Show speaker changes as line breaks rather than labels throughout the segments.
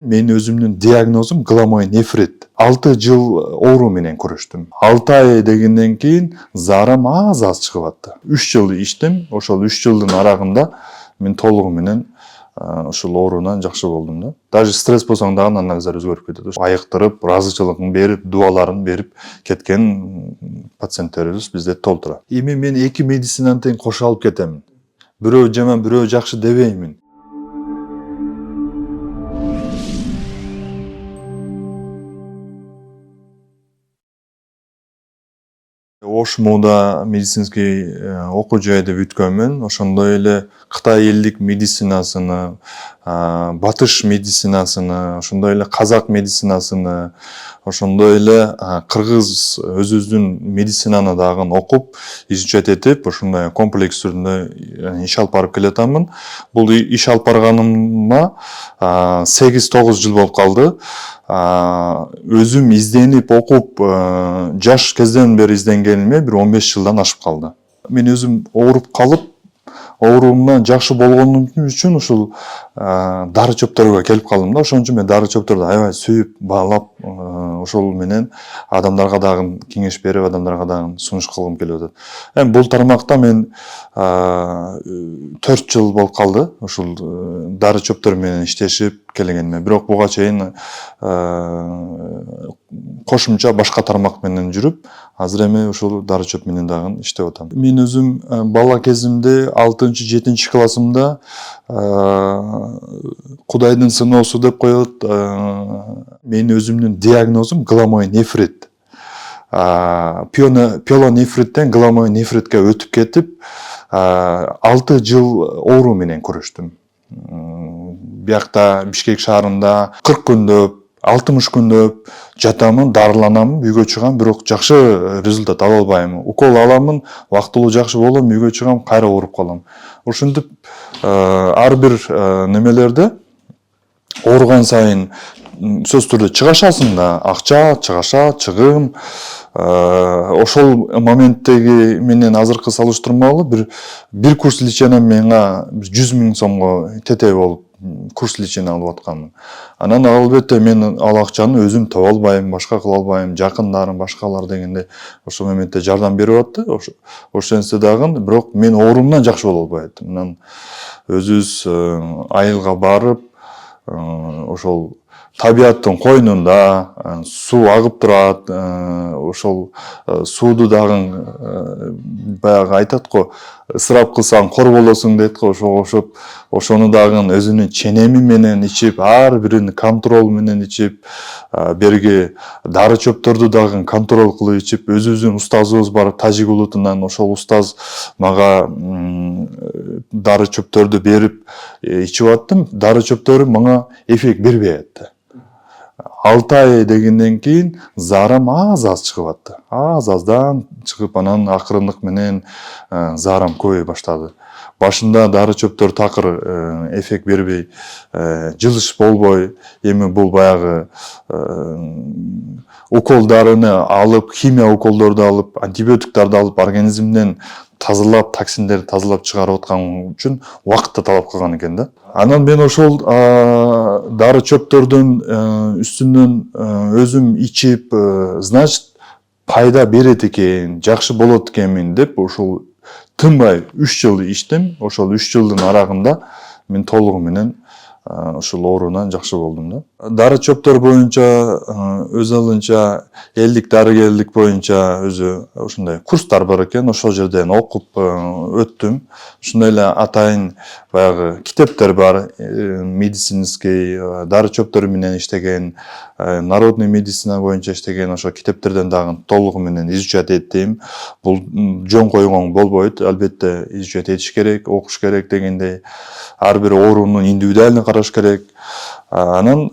Мен өзүмдүн диагнозум гламой нефрит. 6 жыл оору менен күрөштүм. 6 ай дегенден кийин заарам аз чыгып атты. 3 жыл иштем. Ошол 3 жылдын арагында мен толугу менен ушул оорудан жакшы болдум да. Даже стресс болсоң дагы андан зар өзгөрүп кетет. Айыктырып, ыраазычылыгын берип, дубаларын берип кеткен пациенттерибиз бизде толтура. Эми мен эки медицинаны тең кошо алып кетемин. Бирөө жаман, бирөө жакшы дебеймин. Ош Мода медицинский окуу жайды бүткөнмүн. Ошондой эле Кытай элдик медицинасыны, батыш медицинасыны, ошондой эле казак медицинасыны, ошондой эле кыргыз өзүбүздүн медицинаны дагы окуп, изучать этип, ушундай комплекс түрүндө иш алып барып келатамын. Бул иш алып барганыма 8-9 жыл болуп калды. Өзүм изденип окуп, жаш кезден бери изденгениме бир 15 жылдан ашып калды. Мен өзүм ооруп калып, ооруумдан жакшы болгонум үчүн ушул дары чөптөргө келип калдым да. Ошон үчүн мен дары чөптөрдү аябай сүйүп, баалап, ошол менен адамдарга дагы кеңеш берип, адамдарга дагы сунуш кылгым келип атат. Эми бул тармакта мен 4 жыл болуп калды ушул дары чөптөр менен иштешип келгениме. Бирок буга чейин кошумча башка тармак менен жүрүп, азыр эми ушул дары чөп менен дагы иштеп атам. Мен өзүм бала кезимде 6-7 классымда Кудайдын сыноосу деп коет. Мен өзүмдүн диагнозум гламой нефрит. Пиелонефриттен гламой нефритке өтүп кетип, 6 жыл оору менен күрөштүм. Биякта Бишкек шаарында 40 күндөп, 60 күндөп жатамын, дарыланамын, үйгө чыгам, бирок жакшы результат ала албайм. Укол аламын, вактылуу жакшы болом, үйгө чыгам, кайра ооруп калам. Ошентип ар бир немелерде ооруган сайын сөзсүз түрдө чыгашасың да, акча, чыгаша, чыгым. Ошол моменттеги менен азыркы салыштырмалуу бир курс лечением менга 100 000 сомго тете болуп курс лечение алып атканмын. Анан албетте мен ал акчаны өзүм таба албайм, башка кыла албайм, жакындарым, башкалар дегенде ошол моментте жардам берип атты. Ошентсе дагы бирок мен ооруумдан жакшы боло албайт. Анан өзүбүз айылга барып, ошол табияттын койнунда суу агып турат, ошол сууду дагы баягы айтат го, ысырап кылсаң кор болосуң дейт го, ошого окшоп, ошону дагы өзүнүн ченеми менен ичип, ар бирин контрол менен ичип, берги дары чөптөрдү дагы контрол кылып ичип, өзүбүздүн устазыбыз бар Тажик улутунан, ошол устаз мага дары чөптөрдү берип ичип аттым. Дары чөптөрү мага эффект бербей атты. 6 ай дегенден кийин заарам аз чыгып атты. Аздан чыгып, анан акырындык менен заарам көбөй баштады. Башында дары чөптөр такыр эффект бербей, жылыш болбой, эми бул баягы уколдорун алып, химия уколдорду алып, антибиотиктерди алып, организмден тазалап, токсиндерди тазалап чыгарып аткан үчүн убакытты талап кылган экен да. Анан мен ошол дары чөптөрдүн үстүнөн өзүм ичип, значит, пайда берет экен, жакшы болот экенмин деп ошол тынбай 3 жыл иштем. Ошол 3 жылдын арагында мен толугу менен ушул оорудан жакшы болдум да. Дары чөптөр боюнча өз алынча элдик дарыгерлик боюнча өзү ушундай курстар бар экен. Ошол жерден окуп өттүм. Ушундай эле атайын баягы китептер бар, медицинский дары чөптөр менен иштеген, народный медицина боюнча иштеген, ошол китептерден дагы толугу менен изучать эттим. Бул жөн койгон болбойт, албетте изучать этиш керек, окуш керек дегендей. Ар бир ооруну индивидуально караш керек. Анан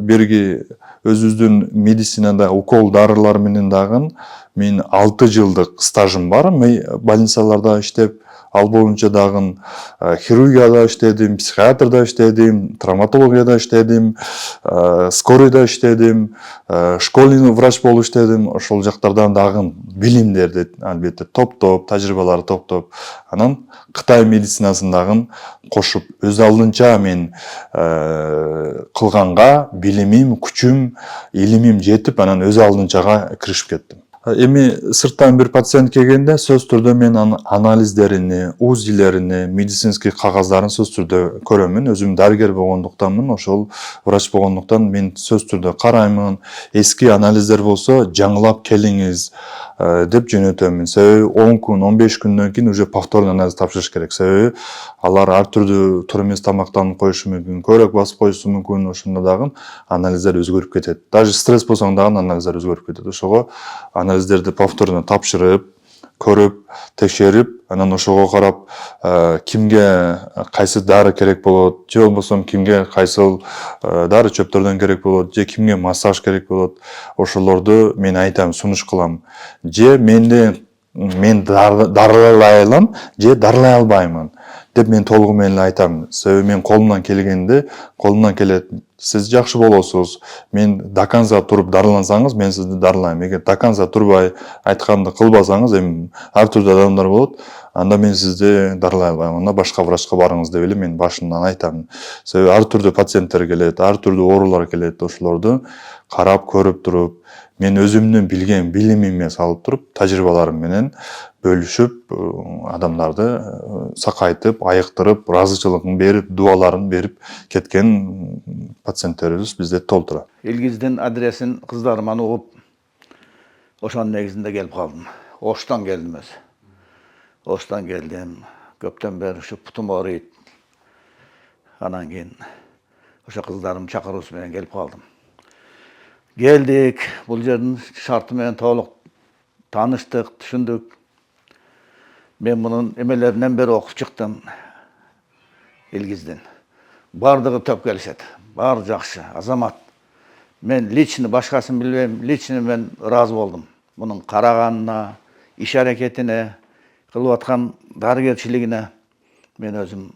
берги өзүбүздүн медицинада укол дарылар менен дагы мен 6 жылдык стажым бар. Больницаларда иштеп Ал боюнча дагы хирургияда иштедим, психиатрда иштедим, травматологияда иштедим, скорыйда иштедим, школьный врач болуп иштедим. Ошол жактардан дагы билимдерди албетте топтоп, тажрыйбаларды топтоп, анан Кытай медицинасын дагы кошуп, өз алдынча мен кылганга билимим, күчүм, илимим жетип, анан өз алдынчага киришип кеттим. Эми сырттан бир пациент келгенде сөз түрдө мен анализдерини, УЗИлерини, медицинский кагаздарын сөз түрдө көрөмүн. Өзүм дарыгер болгондуктанмын, ошол врач болгондуктан мен сөз түрдө караймын. Эски анализдер болсо жаңылап келиңиз деп жөнөтөмүн. Себеби 10 күн, 15 күндөн кийин уже повторный анализ тапшырыш керек. Себеби алар ар түрдүү тур эмес тамактанып коюшу мүмкүн, көрөк басып коюшу мүмкүн, ошондо дагы анализдер өзгөрүп кетет. Даже стресс болсоң дагы анализдер өзгөрүп кетет. Ошого анализдерди повторно тапшырып, көрүп, текшерип, анан ошого карап, кимге кайсы дары керек болот, же болбосо кимге кайсыл дары чөптөрдөн керек болот, же кимге массаж керек болот, ошолорду мен айтам, сунуш кылам. Же мен дарылай алам, же дарылай албаймын деп мен толугу менен айтам. Себеби мен колумдан келет. Сиз жакшы болосуз. Мен доконца туруп дарылансаңыз, мен сизди дарылайм. Эгер доконца турбай айтканды кылбасаңыз, эми ар түрдүү адамдар болот. Анда мен сизди дарылай албайм. Анда башка врачка барыңыз деп эле мен башынан айтам. Себеби ар түрдүү пациенттер келет, ар түрдүү оорулар келет. Ошолорду карап, көрүп туруп, мен өзүмдүн билген билимиме салып туруп, тажрыйбаларым менен бөлүшүп, адамдарды сакайтып, айыктырып, ыраазычылыгын берип, дубаларын берип кеткен пациенттерибиз бизде толтура.
Илгиздин адресин кыздарыман угуп, ошонун негизинде келип калдым. Оштон келдим өзү. Оштон келдим. Көптөн бери ушу путум ооруйт. Анан кийин ошо кыздарым чакыруусу менен келип калдым. Келдик, бул жердин шарты менен толук тааныштык, түшүндүк. Мен мунун эмелеринен бери окуп чыктым. Илгиздин. Бардыгы төп келишет. Баары жакшы, азамат. Мен лично башкасын билбейм, лично мен ыраазы болдум. Мунун караганына, иш аракетине, кылып аткан дарыгерчилигине мен өзүм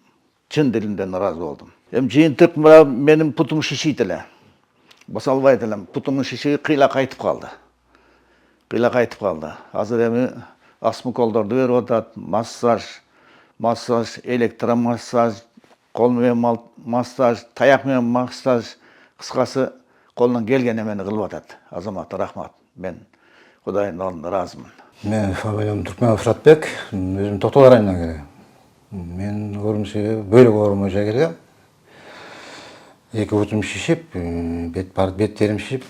чын дилимден ыраазы болдум. Эми жыйынтык менин путум шишийт эле. Баса албайт элем. Путумдун шишиги кыйла кайтып калды. Азыр эми астмуколдорду берип атат, массаж, электромассаж, кол менен массаж, таяк менен массаж, кыскасы колунан келген эмени кылып атат. Азамат, рахмат. Мен Кудайдын алдында ыраазымын.
Мен фамилиям Туркменов Фуратбек, өзүм Токтогул районунан келем. Мен оорумчу бөйлөк оорума келгем. Эки бутум шишип, беттерим шишип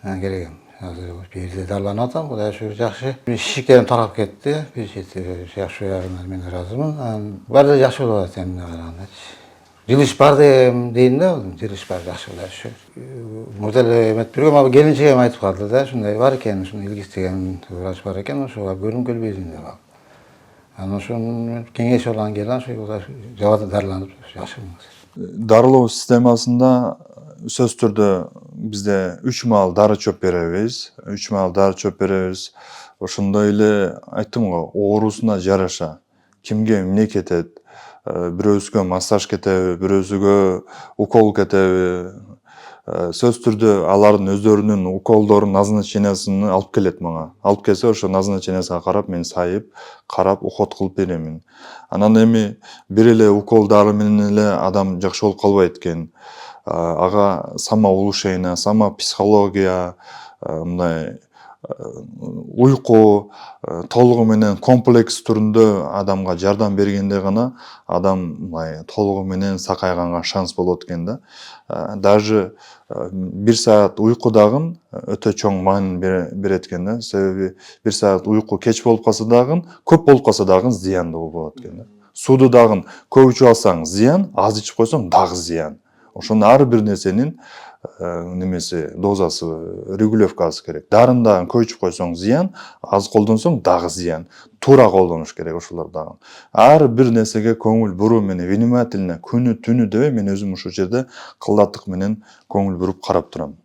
келгем. Азыр бирде дарыланып атам, Кудай шүгүр жакшы. Шишиктерим тарап кетти, бир чети жакшы ягынан мен ыраазымын. Баары жакшы болуп атат эми карагандачы. Жылыш бар дейм да, жылыш бар жакшы Кудай шүгүр. Модел эмет биргем, келинчегим айтып калды да, ушундай бар экен, ушуну Илгиз деген врач бар экен, ошого көрүнгүлө келбейсиң деп. Анан ошонун кеңеш алган келе, ошо жабада дарыланып жакшымын.
Дарылоо системасында сөз түрдө бизде 3 маал дары чөп беребиз. Ошондой эле айттым го, оорусуна жараша кимге эмне кетет, бирөөсүгө массаж кетеби, бирөөсүгө укол кетеби. Сөз түрдө алардын өздөрүнүн уколдорун, назначениясын алып келет мага. Алып келсе, ошо назначениясына карап, мен сайып, карап, уход кылып беремин. Анан эми бир эле укол дары менен эле адам жакшы болуп калбайт экен. Ага самоулучшение, самопсихология, мындай уйку толугу менен комплекс түрүндө адамга жардам бергенде гана адам мындай толугу менен сакайганга шанс болот экен да. Даже 1 саат уйку дагы өтө чоң маанин берет экен да. Себеби 1 саат уйку кеч болуп калса дагы, көп болуп калса дагы зыяндуу болот экен да. Сууду дагы көп ичип алсаң зыян, аз ичип койсоң дагы зыян. Ошондо ар бир нерсенин немеси дозасы, регулировкасы керек. Дарын дагы көп ичип койсоң зыян, аз колдонсоң дагы зыян. Туура колдонуш керек ошолор дагы. Ар бир нерсеге көңүл буруу менен внимательно күнү түнү дебей мен өзүм ушул жерде кылдаттык менен көңүл буруп карап турам.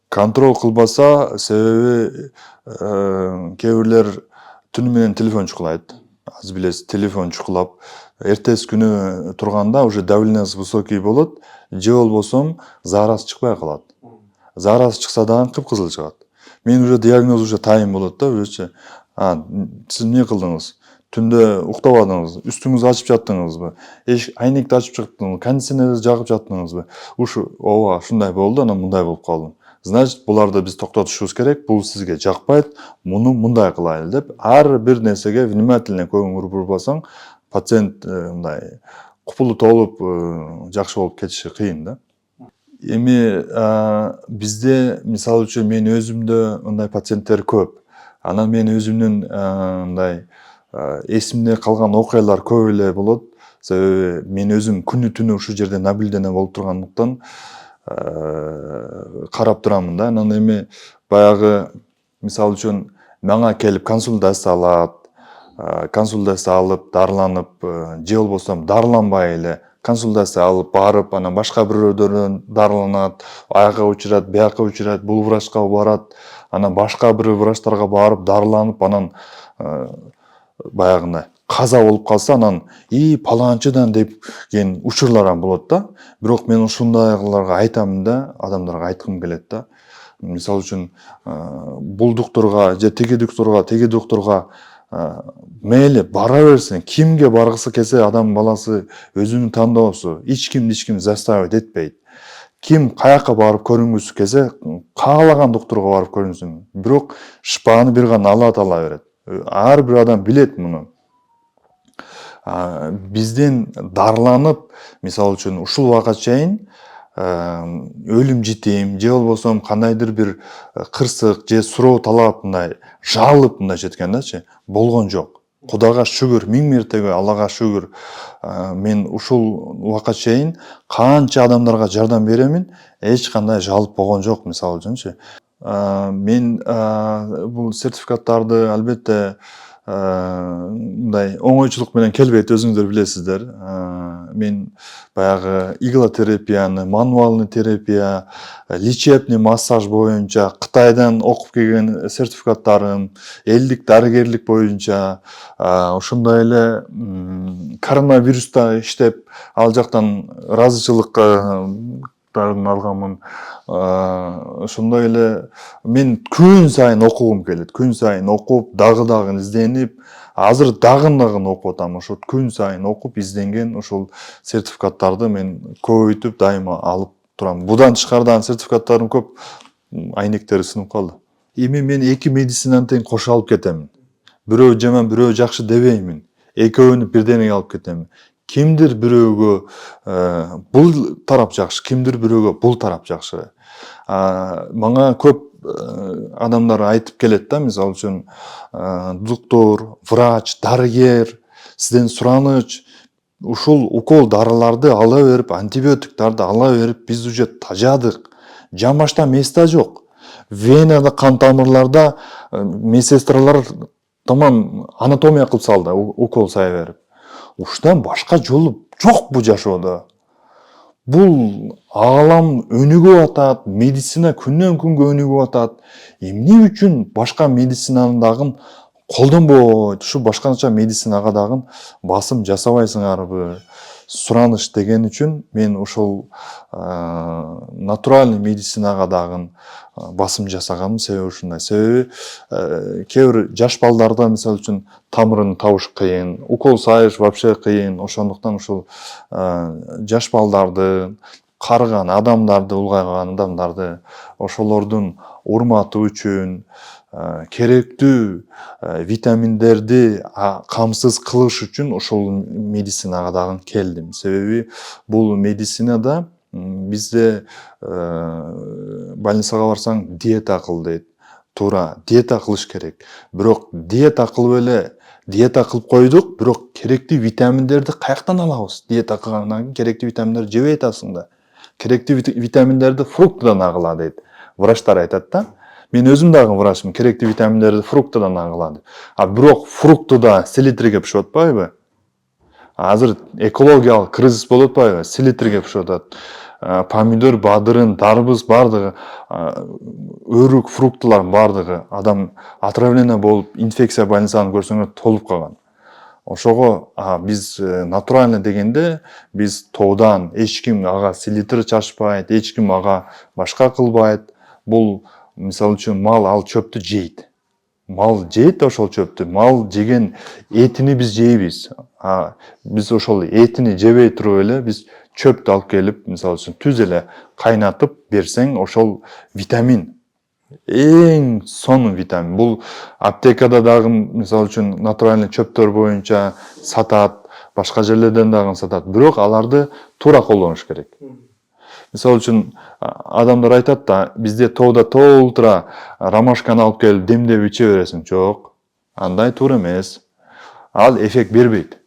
Контроль кылбаса, себеби кээ бирлер түнү менен телефон чукулайт. азыр билесиз телефон чукулап эртеси күнү турганда уже давлениясы высокий болот же болбосо заарасы чыкпай калат. Заарасы чыкса дагы кыпкызыл чыгат. Мен уже диагноз уже тайын болот да өзүчө. Сиз эмне кылдыңыз? Түндө уктабадыңыз, үстүңүздү ачып жаттыңызбы? Айнекти ачып жаттыңызбы? Кондиционерди жагып жаттыңызбы? Ооба, ушундай болду, анан мындай болуп калдым. Значит, буларды биз токтотушубуз керек. Бул сизге жакпайт, муну мындай кылайлы деп ар бир нерсеге внимательно көңүл бурбасаң, пациент мындай купулу толуп жакшы болуп кетиши кыйын да. Эми бизде мисалы үчүн мен өзүмдө мындай пациенттер көп. Анан мен өзүмдүн мындай эсимде калган окуялар көп эле болот. Себеби мен өзүм күнү түнү ушул жерде наблюдение болуп тургандыктан карап турамын да. Анан эми баягы мисалы үчүн мага келип консультация алат, консультация алып дарыланып, же болбосо дарыланбай эле консультация алып барып, анан башка бирөөдөрдөн дарыланат, аяга учурат, бияка учурат, бул врачка барат, анан башка бир врачтарга барып дарыланып, анан баягындай каза болуп калса, анан паланчыдан деген учурлар болот да. Бирок мен ушундайларга айтамын да, адамдарга айткым келет да. Мисалы үчүн бул доктурга же теги доктурга мейли бара берсин. Кимге баргысы келсе адам баласы өзүнүн тандоосу. Эч ким заставить этпейт. Ким каяка барып көрүнгүсү келсе, каалаган доктурга барып көрүнсүн. Бирок шыпааны бир гана Алла Таала берет. Ар бир адам билет муну. Бизден дарыланып, мисалы үчүн ушул убакка чейин өлүм житим же болбосо кандайдыр бир кырсык же суроо талап мындай жалып мындай жеткен дачы болгон жок. Кудайга шүгүр, 1000 мертебе Аллага шүгүр. Мен ушул убакка чейин канча адамдарга жардам беремин, эч кандай жалып болгон жок, мисалы үчүнчү. Мен бул сертификаттарды албетте мындай оңойчулук менен келбейт, өзүңүздөр билесиздер. Мен баягы иглотерапияны, мануальный терапия, лечебный массаж боюнча Кытайдан окуп келген сертификаттарым, элдик дарыгерлик боюнча, ошондой эле коронавируста иштеп, ал жактан ыраазычылыктарын алганмын. Ошондой эле мен күн сайын окугум келет. Күн сайын окуп, дагы изденип, азыр дагы окуп атам. Ошо күн сайын окуп, изденген ошол сертификаттарды мен көбөйтүп дайыма алып турам. Будан тышкарыдан сертификаттарым көп, айнектери сынып калды. Эми мен эки медицинаны тең кошо алып кетемин. Бирөө жаман, бирөө жакшы дебеймин. Экөөнү бирденеге алып кетемин. Кимдир бирөөгө бул тарап жакшы, кимдир бирөөгө бул тарап жакшы. Мага көп адамдар айтып келет да, мисалы үчүн доктор, врач, дарыгер, сизден сураныч, ушул укол дарыларды ала берип, антибиотиктерди ала берип, биз уже тажадык. Жамашта места жок. Венада, кан тамырларда медсестралар тамам анатомия кылып салды, укол сая берип. Ушудан башка жолу жок бул жашоодо. Бул аалам өнүгүп атат, медицина күндөн күнгө өнүгүп атат. Эмне үчүн башка медицинанын дагы колдонбойт? Ушу башкача медицинага дагы басым жасабайсыңарбы? Сураныч деген үчүн мен ушул натуральный медицинага дагы басым жасаганмын. Себеби ушундай. Себеби кээ бир жаш балдарда мисалы үчүн тамырын табыш кыйын, укол сайыш вообще кыйын. Ошондуктан ушул жаш балдарды, карыган адамдарды, улгайган адамдарды, ошолордун урматы үчүн керектүү витаминдерди камсыз кылыш үчүн ошол медицинага дагы келдим. Себеби бул медицинада бизде больницага барсаң диета кыл дейт. Туура, диета кылыш керек. Бирок диета кылып койдук, бирок керектүү витаминдерди каяктан алабыз? Диета кылгандан кийин керектүү витаминдерди жебей атасың да. Керектүү витаминдерди фруктадан агыла дейт. Врачтар айтат да. Мен өзүм дагы врачмын, керектүү витаминдерди фруктадан агыла дейт. Бирок фруктуда селитрге пишип атпайбы? Азыр экологиялык кризис болуп атпайбы? Селитрге пишип атат. Помидор, бадырын, дарбыз бардыгы, өрүк, фрукталардын бардыгы адам отравление болуп, инфекция больницаны көрсөңөр толуп калган. Ошого биз натуральный дегенде биз тоодан эч ким ага селитр чачпайт, эч ким ага башка кылбайт. Бул мисалы үчүн мал ал чөптү жейт. Мал жейт ошол чөптү. Мал жеген этини биз жейбиз. Биз ошол этини жебей туруп эле биз чөптү алып келип, мисалы үчүн түз эле кайнатып берсең, ошол витамин. Эң сонун витамин. Бул аптекада дагы мисалы үчүн натуральный чөптөр боюнча сатат, башка жерлерден дагы сатат. Бирок аларды туура колдонуш керек. Мисалы үчүн адамдар айтат да, бизде тоодо толтура ромашканы алып келип демдеп иче бересиң. Жок, андай туура эмес. Ал эффект бербейт.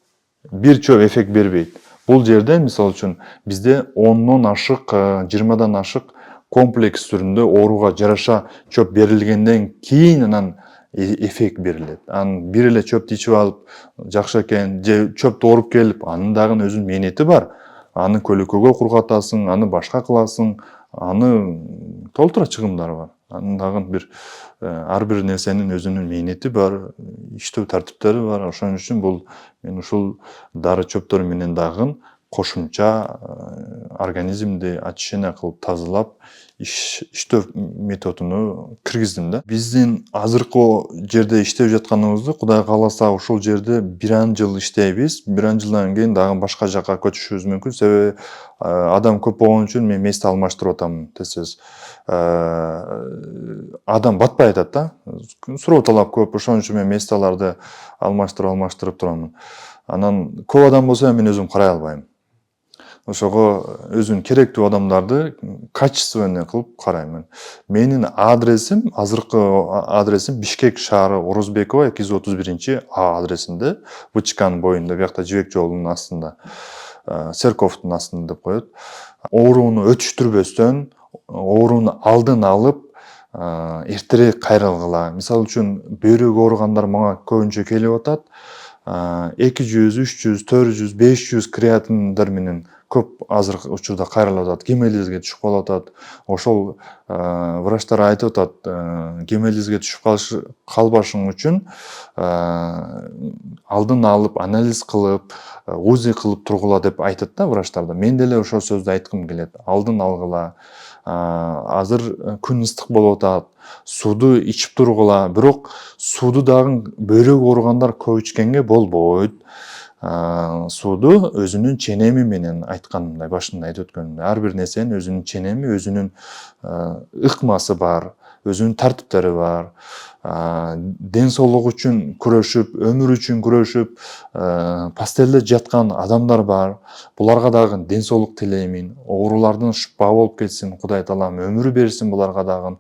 Бир чөп эффект бербейт. Бул жерде мисалы үчүн бизде 10дон ашык, 20дан ашык комплекс түрүндө ооруга жараша чөп берилгенден кийин анан эффект берилет. Анан бир эле чөптү ичип алып жакшы экен, же чөптү ооруп келип, анын дагы өзүнүн мээнети бар. Аны көлөкөгө кургатасың, аны башка кыласың, аны толтура чыгымдары бар. Анын дагы ар бир нерсенин өзүнүн мээнети бар, иштөө тартиптери бар. Ошон үчүн бул мен ушул дары чөптөр менен дагы кошумча организмди очищение кылып тазалап иштөө методуну киргиздим да. Биздин азыркы жерде иштеп жатканыбызды Кудай кааласа ушул жерде 1 жыл иштейбиз. 1 жылдан кийин дагы башка жакка көчүшүбүз мүмкүн. Себеби адам көп болгон үчүн мен месте алмаштырып атам тез. Адам батпай атат да. Суроо талап көп. Ошон үчүн мен месталарды алмаштырып турамын. Анан көп адам болсо мен өзүм карай албайм. Ошого өзүнүн керектүү адамдарды качественный кылып караймын. Менин адресим, азыркы адресим Бишкек шаары Орозбекова 231 адресинде, Вычканын боюнда, биякта Жибек жолунун астында, церковдун астында деп коет. Ооруну өтүштүрбөстөн, ооруну алдын алып, эртерээк кайрылгыла. Мисалы үчүн бөйрөк ооругандар мага көбүнчө келип атат. 200, 300, 400, 500 креатиндер менен көп азыркы учурда кайрылып атат, гемолизге түшүп калып атат. Ошол врачтар айтып атат, гемолизге түшүп калбашың үчүн алдын алып, анализ кылып, УЗИ кылып тургула деп айтат да врачтар да. Мен деле ошол сөздү айткым келет. Алдын алгыла. Азыр күн ыстык болуп атат. Сууду ичип тургула. Бирок сууду дагы бөйрөк ооругандар көп ичкенге болбойт. Сууду өзүнүн ченеми менен айтканымдай, башында айтып өткөнүмдөй, ар бир нерсенин өзүнүн ченеми, өзүнүн ыкмасы бар, өзүнүн тартиптери бар. Ден соолук үчүн күрөшүп, өмүр үчүн күрөшүп, постелде жаткан адамдар бар. Буларга дагы ден соолук тилеймин. Оорулардан шыпа болуп кетсин, Кудай Таалам өмүр берсин буларга дагы.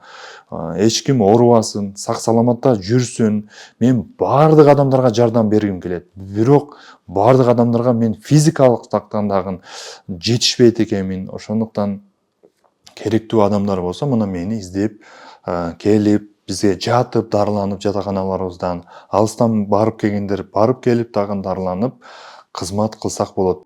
Эч ким оорубасын, сак саламатта жүрсүн. Мен бардык адамдарга жардам бергим келет. Бирок бардык адамдарга мен физикалык жактан дагы жетишпейт экенмин. Ошондуктан керектүү адамдар болсо мына мени издеп келип, бизге жатып, дарыланып жатаканаларыбыздан, алыстан барып келгендер барып келип дагы дарыланып кызмат кылсак болот.